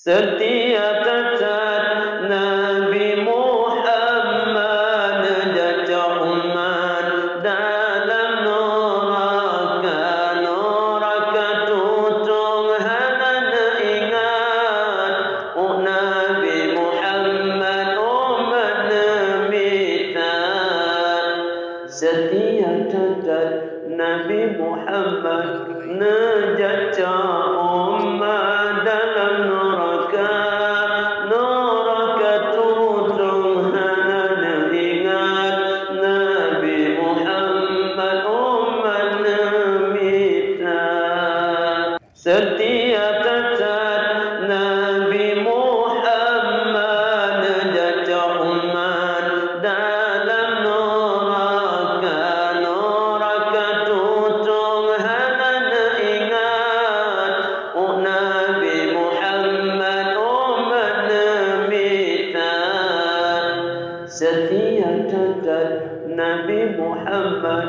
Setiap cacat Nabi Muhammad jatuh umat dalam neraka tutung hanan ingat Nabi Muhammad umat nemitan. Setiap cacat Nabi Muhammad jatuh umat dalam neraka tutung hanan ingat Nabi Muhammad umat nemitan. Setiap cacat Nabi Muhammad jatuh umat dalam neraka tutung hanan ingat Nabi Muhammad umat nemitan. Setiap cacat Nabi Muhammad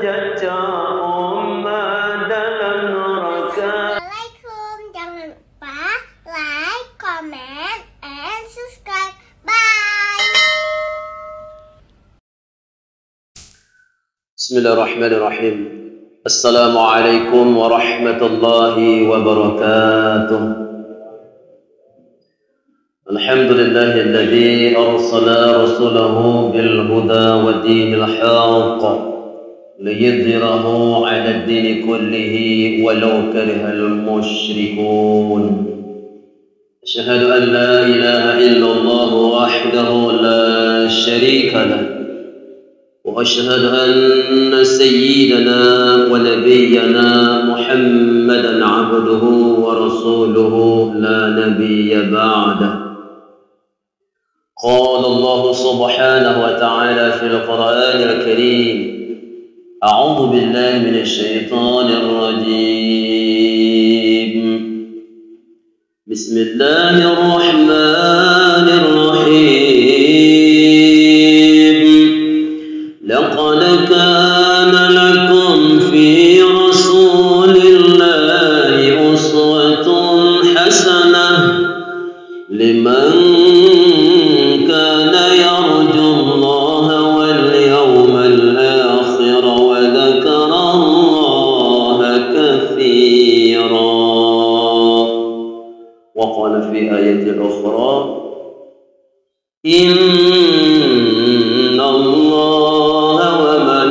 jatuh umat dalam neraka. Assalamualaikum, jangan lupa like, comment, and subscribe. Bye. Bismillahirrahmanirrahim. Assalamualaikum warahmatullahi wabarakatuh. Alhamdulillahilladzi arsala rasulahu bil huda wa dinil haqq liyudhhirahu 'ala ad-din kullihi walau karihal musyrikun. Asyhadu an la ilaha illallah wahdahu la syarika lah وأشهد أن سيدنا ونبينا محمدا عبده ورسوله لا نبي بعده. قال الله سبحانه وتعالى في القرآن الكريم: أعوذ بالله من الشيطان الرجيم. بسم الله الرحمن الرحيم. لقد كان لكم في رسول الله أسوة حسنة لمن كان يرجو الله واليوم الآخر وذكر الله كثيرا. وقال في آية أخرى: إن الله وملائكته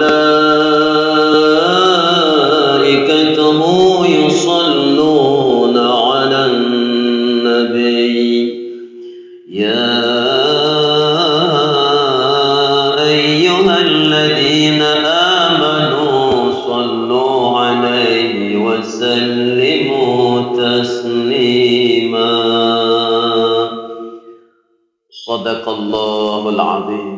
يصلون على النبي يا أيها الذين آمنوا صلوا عليه وسلموا تسليما. صدق الله العظيم.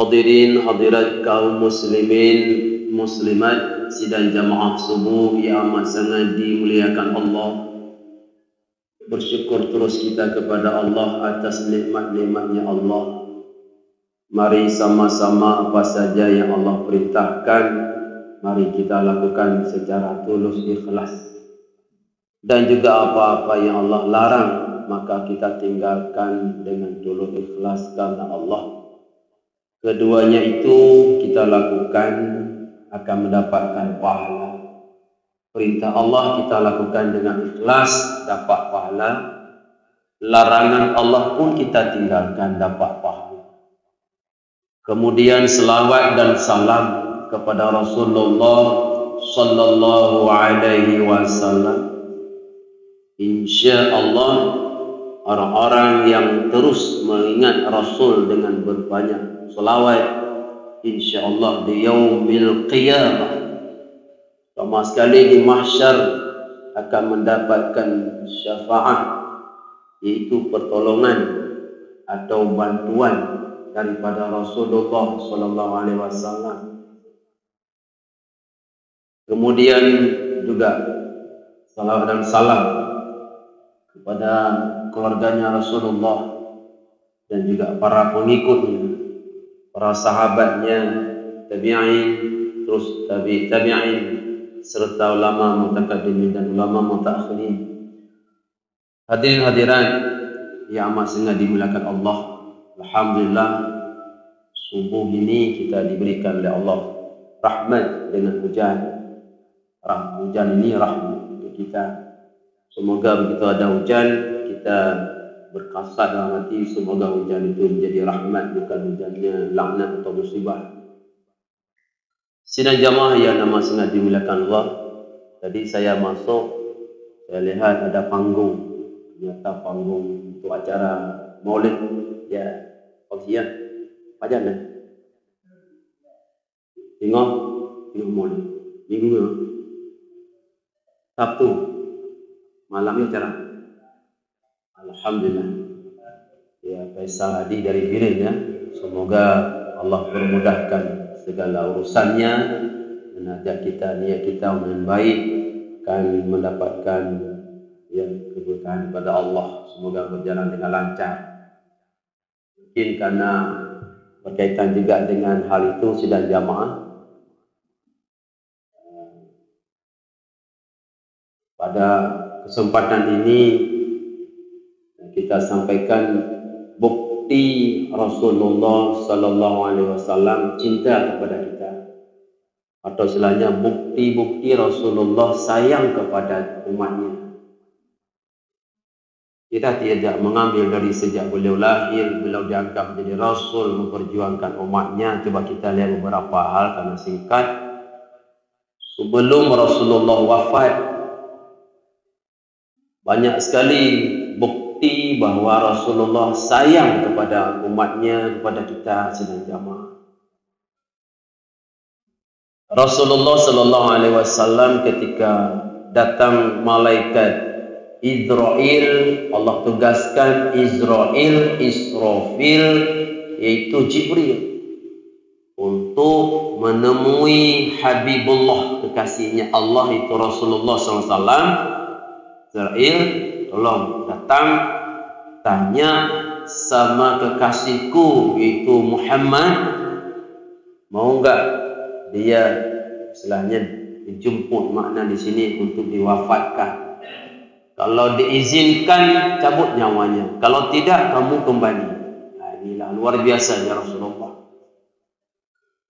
Hadirin hadirat kaum muslimin muslimat sidang jamaah subuh yang amat sangat dimuliakan Allah. Bersyukur terus kita kepada Allah atas nikmat-nikmatnya Allah. Mari sama-sama apa saja yang Allah perintahkan, mari kita lakukan secara tulus ikhlas. Dan juga apa-apa yang Allah larang, maka kita tinggalkan dengan tulus ikhlas karena Allah. Keduanya itu kita lakukan akan mendapatkan pahala. Perintah Allah kita lakukan dengan ikhlas, dapat pahala. Larangan Allah pun kita tinggalkan, dapat pahala. Kemudian selawat dan salam kepada Rasulullah sallallahu alaihi wasallam. Insya-Allah orang-orang yang terus mengingat Rasul dengan berbanyak selawat, insya-Allah di yaumil qiyamah, sama sekali di mahsyar akan mendapatkan syafaat, yaitu pertolongan atau bantuan daripada Rasulullah sallallahu alaihi wasallam. Kemudian juga salawat dan salam kepada keluarganya Rasulullah dan juga para pengikutnya, para sahabatnya, tabi'in, terus tabi'in, serta ulama mutaqaddimin dan ulama mutaakhirin. Hadirin hadirat yang amat sangat dimuliakan Allah. Alhamdulillah, subuh ini kita diberikan oleh Allah rahmat dengan hujan. Hujan ini rahmat untuk kita. Semoga begitu ada hujan, kita berkasat dalam hati, semoga hujan itu menjadi rahmat, bukan hujannya laknat atau musibah. Sidang jamaah yang nama sangat dimuliakan Allah. Tadi saya masuk, saya lihat ada panggung. Ternyata panggung untuk acara maulid. Ya, pagi ya. Pajan dah. Tengok maulid. Minggu ni. Sabtu. Malam ni acara. Alhamdulillah. Ya, Faisal Hadi dari Birin ya. Semoga Allah permudahkan segala urusannya dan ajak kita, niat kita dengan baik akan mendapatkan yang keberkahan kepada Allah. Semoga berjalan dengan lancar. Mungkin karena berkaitan juga dengan hal itu sidang jamaah, pada kesempatan ini kita sampaikan bukti Rasulullah sallallahu alaihi wasallam cinta kepada kita, atau istilahnya bukti-bukti Rasulullah sayang kepada umatnya. Kita tidak mengambil dari sejak beliau lahir, beliau dianggap menjadi Rasul, memperjuangkan umatnya. Coba kita lihat beberapa hal karena singkat. Sebelum Rasulullah wafat, banyak sekali bukti bahawa Rasulullah sayang kepada umatnya, kepada kita sedang jamaah. Rasulullah sallallahu alaihi wasallam ketika datang malaikat Israel, Allah tugaskan Israel, Israfil, yaitu Jibril, untuk menemui Habibullah, kekasihnya Allah, itu Rasulullah SAW. Israel, tolong datang, tanya sama kekasihku, yaitu Muhammad, mau enggak dia istilahnya dijemput, makna di sini untuk diwafatkan. Kalau diizinkan, cabut nyawanya. Kalau tidak, kamu kembali. Nah, inilah luar biasa ya Rasulullah.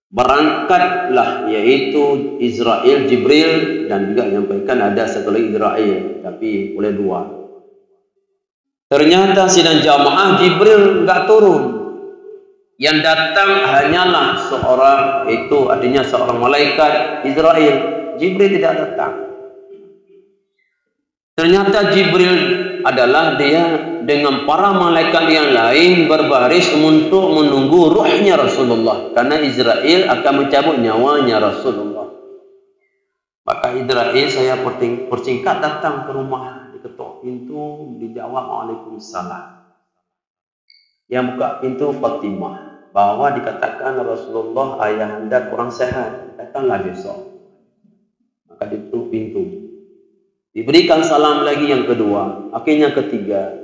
Berangkatlah, yaitu Israel, Jibril, dan juga menyampaikan ada satu lagi Israel, tapi boleh dua. Ternyata sidang jamaah Jibril enggak turun. Yang datang hanyalah seorang, itu artinya seorang malaikat Israel. Jibril tidak datang. Ternyata Jibril adalah dia dengan para malaikat yang lain berbaris untuk menunggu ruhnya Rasulullah, karena Israel akan mencabut nyawanya Rasulullah. Maka Israel, saya persingkat, datang ke rumah, diketuk pintu, dijawab Waalaikumsalam. Yang buka pintu Fatimah, bahwa dikatakan Rasulullah ayah anda kurang sehat, datanglah besok. Maka ditutup pintu. Diberikan salam lagi yang kedua, akhirnya ketiga.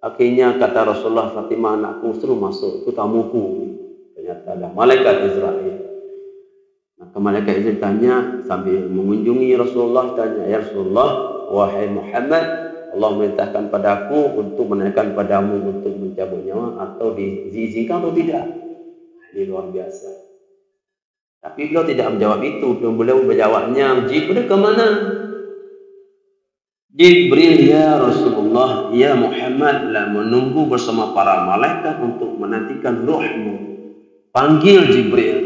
Akhirnya kata Rasulullah, Fatimah anakku suruh masuk, itu tamuku. Ternyata ada malaikat Israel. Maka malaikat Israel tanya sambil mengunjungi Rasulullah, tanya, ya Rasulullah, wahai Muhammad, Allah merintahkan padaku untuk menanyakan padamu untuk mencabut nyawa, atau diizinkan atau tidak. Ini luar biasa. Tapi beliau tidak menjawab itu. Beliau menjawabnya, Jibril ke mana? Jibril, ya Rasulullah, ya Muhammad, lah menunggu bersama para malaikat untuk menantikan ruhmu. Panggil Jibril.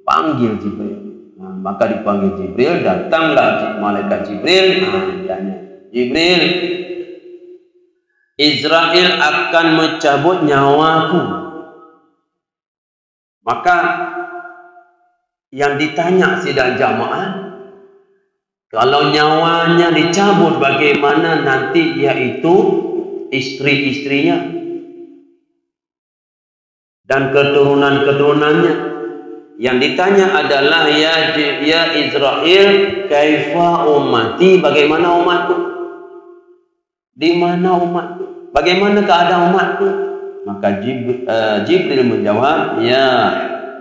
Panggil Jibril. Nah, maka dipanggil Jibril, datanglah malaikat Jibril. Tanya, Jibril, Israel akan mencabut nyawaku. Maka yang ditanya sidang jamaah, kalau nyawanya dicabut, bagaimana nanti yaitu istri-istrinya dan keturunan-keturunannya? Yang ditanya adalah, ya Israel, kaifa ummati, bagaimana umatku? Di mana umatku? Bagaimana keadaan umatku? Maka Jibril menjawab, ya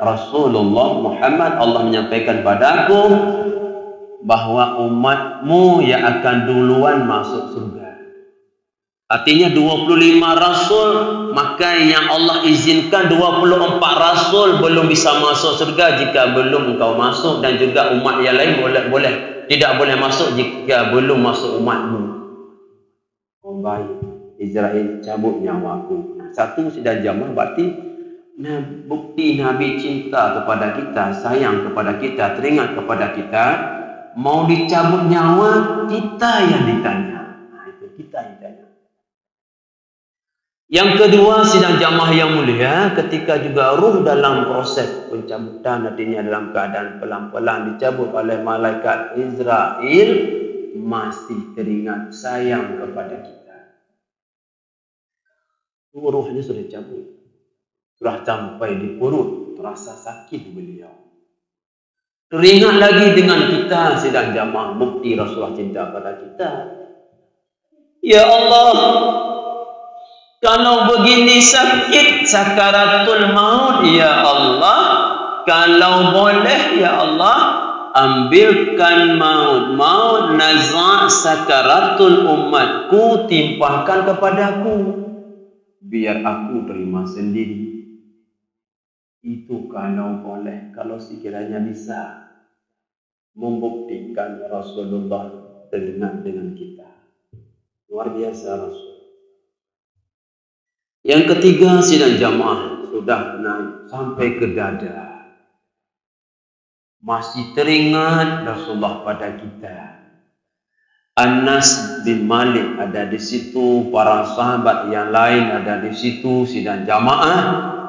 Rasulullah Muhammad, Allah menyampaikan padaku bahwa umatmu yang akan duluan masuk surga. Artinya 25 rasul, maka yang Allah izinkan 24 rasul belum bisa masuk surga jika belum engkau masuk, dan juga umat yang lain tidak boleh masuk jika belum masuk umatmu. Oh baik, Israel cabut nyawaku. Satu sidang jamaah berarti bukti Nabi cinta kepada kita, sayang kepada kita, teringat kepada kita. Mau dicabut nyawa, kita yang ditanya. Nah itu kita yang ditanya. Yang kedua, sidang jamaah yang mulia, ketika juga ruh dalam proses pencabutan, artinya dalam keadaan pelan-pelan dicabut oleh malaikat Israel, masih teringat sayang kepada kita. Ruhnya sudah cabut, sudah sampai di perut, terasa sakit beliau. Teringat lagi dengan kita, sidang jamaah, bukti Rasulullah cinta pada kita. Ya Allah, kalau begini sakit sakaratul maut, ya Allah, kalau boleh ya Allah, ambilkan maut nazak sakaratul umatku, timpahkan kepadaku, biar aku terima sendiri. Itu kalau boleh, kalau sekiranya bisa membuktikan Rasulullah teringat dengan kita. Luar biasa Rasul. Yang ketiga, sidang jamaah sudah naik sampai ke dada. Masih teringat Rasulullah pada kita. Anas bin Malik ada di situ, para sahabat yang lain ada di situ, sidang jamaah.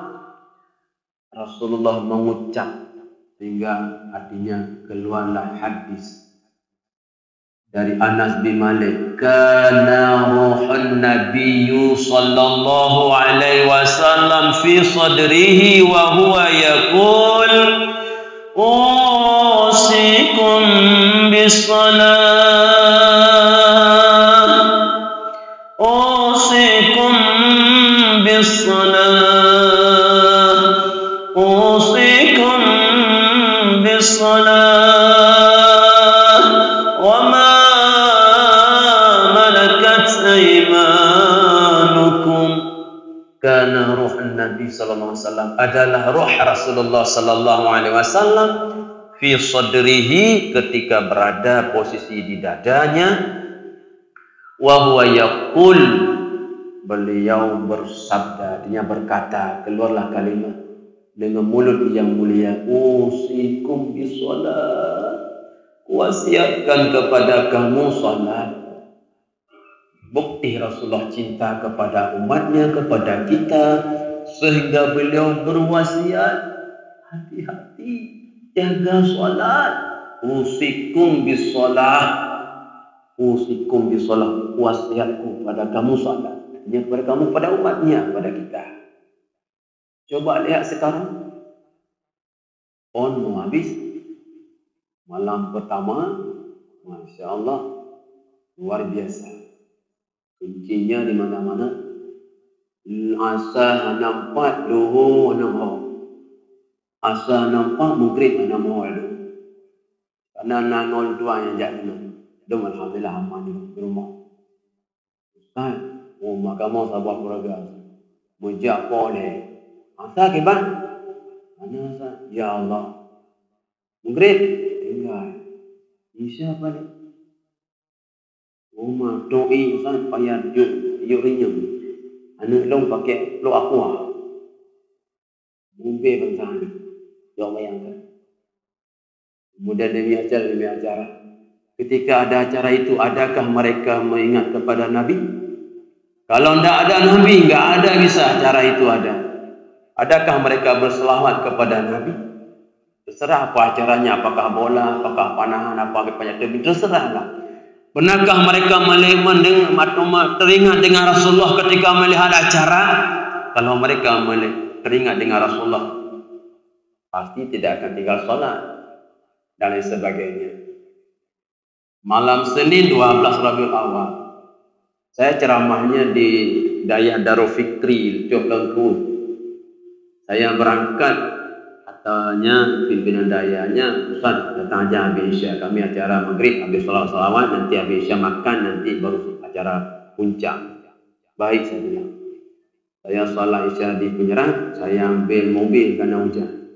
Rasulullah mengucap sehingga artinya keluarlah hadis dari Anas bin Malik, kana ruhun nabiyyu sallallahu alaihi wasallam fi sadrihi wa huwa yaqul usikum bis-salah, usikum bis-salah, usikum bis-salah wa ma aimanukum. Karena ruh Nabi sallallahu alaihi wasallam adalah ruh Rasulullah sallallahu alaihi wasallam fi sadrihi, ketika berada posisi di dadanya, wa huwa yaqul, beliau bersabda, artinya berkata, keluarlah kalimat dengan mulut yang mulia, usikum bisalat, wasiatkan kepada kamu salat. Bukti Rasulullah cinta kepada umatnya, kepada kita, sehingga beliau berwasiat, hati-hati, jaga salat. Usikum bisalah, usikum bisalah, wasiatku pada kamu salat. Artinya kepada kamu, pada umatnya, pada kita. Coba lihat sekarang, mau habis, malam pertama, Masya Allah, luar biasa. Kuncinya di mana-mana. Asal nampak duhur nampak. Asal nampak maghrib nampak dulu. Karena 02 yang jadi. Dom alhamdulillah aman di rumah. Ustaz, rumah kamu sabar keluarga. Mujak boleh. Asal kibat? Mana asal? Ya Allah. Maghrib tinggal. Isya apa ni? Rumah doi Ustaz payah yuk rinyum. Anak long pakai lo aqua. Mumpe bangsa ni. Jauh bayangkan. Kemudian demi acara. Ketika ada acara itu, adakah mereka mengingat kepada Nabi? Kalau tidak ada Nabi, tidak ada bisa acara itu ada. Adakah mereka berselawat kepada Nabi? Terserah apa acaranya, apakah bola, apakah panahan, apakah banyak lebih, terserahlah. Benarkah mereka teringat dengan Rasulullah ketika melihat acara? Kalau mereka teringat dengan Rasulullah, pasti tidak akan tinggal sholat dan lain sebagainya. Malam Senin 12 Rabiul Awal, saya ceramahnya di Daya Darul Fikri, Cuk Lengku. Saya berangkat, katanya pimpinan dayanya, Ustaz datang aja habis Isya, kami acara maghrib, habis salawat, nanti habis Isya makan, nanti baru acara puncak. Baik, saya bilang. Saya salat Isya di Penyerang, saya ambil mobil kerana hujan.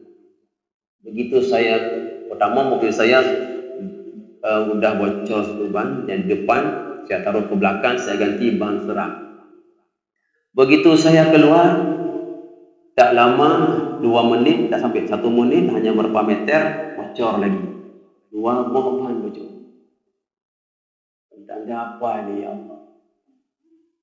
Begitu saya, pertama mobil saya sudah bocor ban yang depan, saya taruh ke belakang, saya ganti ban serang. Begitu saya keluar, tak lama 2 menit, tak sampai 1 menit, hanya berapa meter, bocor lagi. 2 buah ban bocor. Tak ada apa ni, ya Allah.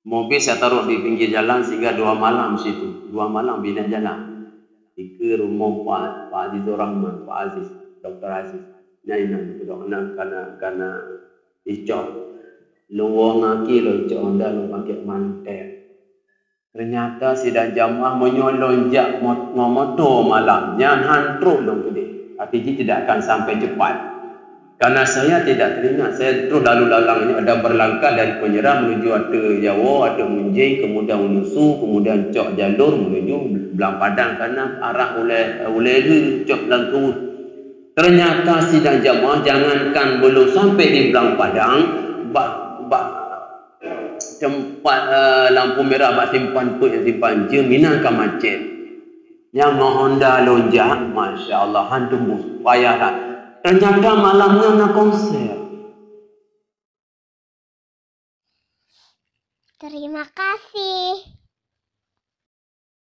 Mobil saya taruh di pinggir jalan sehingga 2 malam situ. 2 malam bina jalan. Di rumah Pak Azizur Rahman, Pak Aziz, Dr. Aziz. Nainan kerana icok. Luang aki lo icok anda lo pakai mantel. Ternyata sidang jamaah menyolonjak motor malamnya hantruk dong gede. Artinya tidak akan sampai cepat. Karena saya tidak teringat, saya terus lalu lalang ini ada berlangkah dari Penyerang menuju Ata Jawa, Ata Munjing, kemudian Unusu, kemudian cok jalur menuju Belang Padang karena arah oleh cok dan turun. Ternyata sidang jamaah jangankan belum sampai di Belang Padang, tempat lampu merah bak simpan tu yang simpan je Minangka macet. Yang Honda lonjak, Masya Allah, hantu payah. Ternyata malamnya nak konser. Terima kasih.